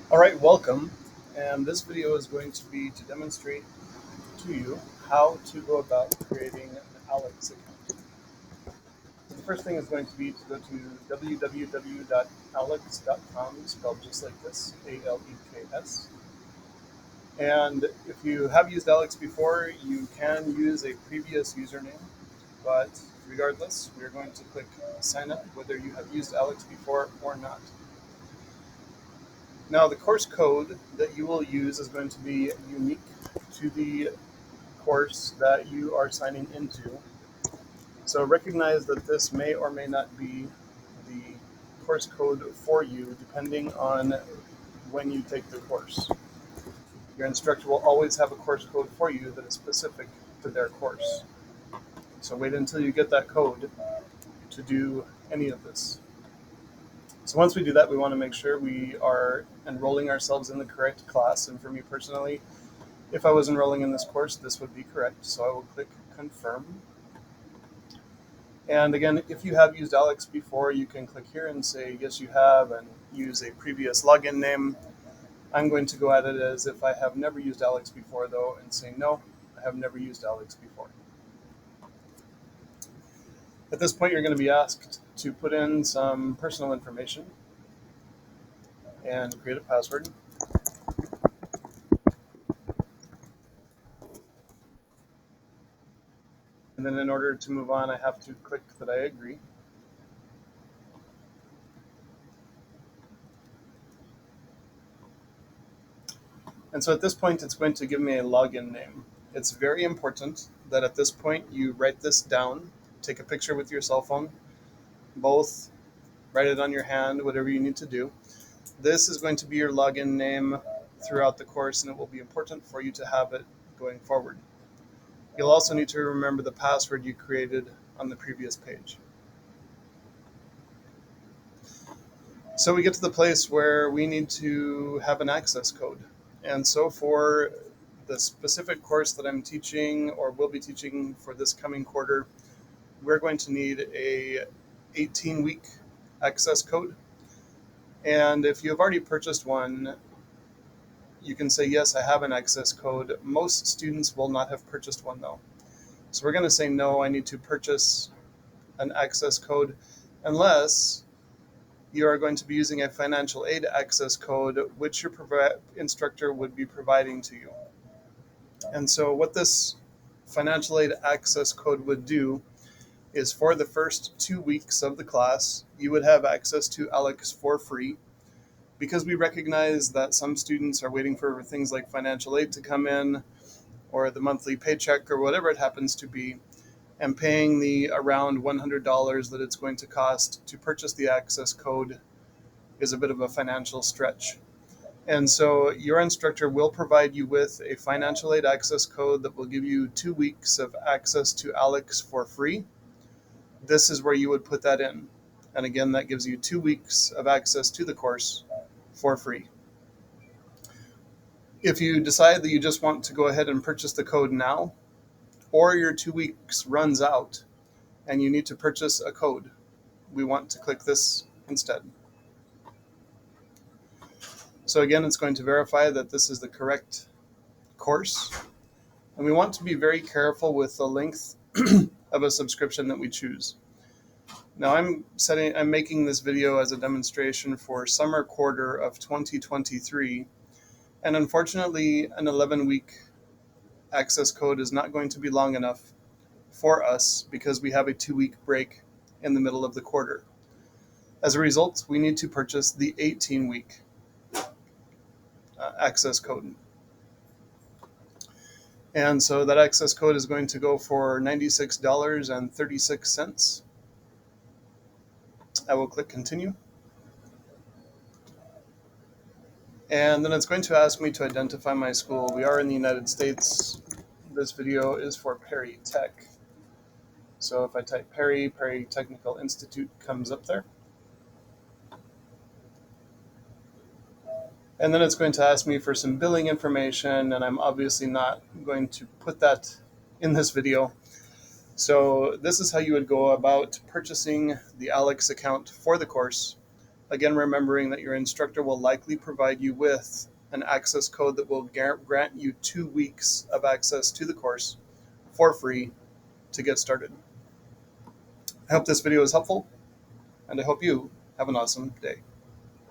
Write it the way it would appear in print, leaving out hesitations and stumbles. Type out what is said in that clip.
All right, welcome. And this video is going to be to demonstrate to you how to go about creating an ALEKS account. So the first thing is going to be to go to www.aleks.com, spelled just like this, ALEKS. And if you have used ALEKS before, you can use a previous username, but regardless, we're going to click sign up whether you have used ALEKS before or not. Now, the course code that you will use is going to be unique to the course that you are signing into. So recognize that this may or may not be the course code for you depending on when you take the course. Your instructor will always have a course code for you that is specific to their course. So wait until you get that code to do any of this. So once we do that, we want to make sure we are enrolling ourselves in the correct class. And for me personally, if I was enrolling in this course, this would be correct. So I will click confirm. And again, if you have used ALEKS before, you can click here and say, yes, you have, and use a previous login name. I'm going to go at it as if I have never used ALEKS before, though, and say, no, I have never used ALEKS before. At this point, you're going to be asked to put in some personal information and create a password. And then in order to move on, I have to click that I agree. And so at this point, it's going to give me a login name. It's very important that at this point you write this down, take a picture with your cell phone, both, write it on your hand, whatever you need to do. This is going to be your login name throughout the course, and it will be important for you to have it going forward. You'll also need to remember the password you created on the previous page. So we get to the place where we need to have an access code. And so for the specific course that I'm teaching or will be teaching for this coming quarter, we're going to need a 18-week access code. And if you have already purchased one, you can say, yes, I have an access code. Most students will not have purchased one though. So we're going to say, no, I need to purchase an access code unless you are going to be using a financial aid access code, which your instructor would be providing to you. And so what this financial aid access code would do is for the first 2 weeks of the class, you would have access to ALEKS for free, because we recognize that some students are waiting for things like financial aid to come in or the monthly paycheck or whatever it happens to be, and paying the around $100 that it's going to cost to purchase the access code is a bit of a financial stretch. And so your instructor will provide you with a financial aid access code that will give you 2 weeks of access to ALEKS for free. This is where you would put that in. And again, that gives you 2 weeks of access to the course for free. If you decide that you just want to go ahead and purchase the code now, or your 2 weeks runs out and you need to purchase a code, we want to click this instead. So again, it's going to verify that this is the correct course. And we want to be very careful with the length of a subscription that we choose. Now I'm making this video as a demonstration for summer quarter of 2023. And unfortunately, an 11-week access code is not going to be long enough for us because we have a 2-week break in the middle of the quarter. As a result, we need to purchase the 18-week access code. And so that access code is going to go for $96.36. I will click continue. And then it's going to ask me to identify my school. We are in the United States. This video is for Perry Tech. So if I type Perry Technical Institute comes up there. And then it's going to ask me for some billing information, and I'm obviously not going to put that in this video. So this is how you would go about purchasing the ALEKS account for the course. Again, remembering that your instructor will likely provide you with an access code that will grant you 2 weeks of access to the course for free to get started. I hope this video is helpful, and I hope you have an awesome day.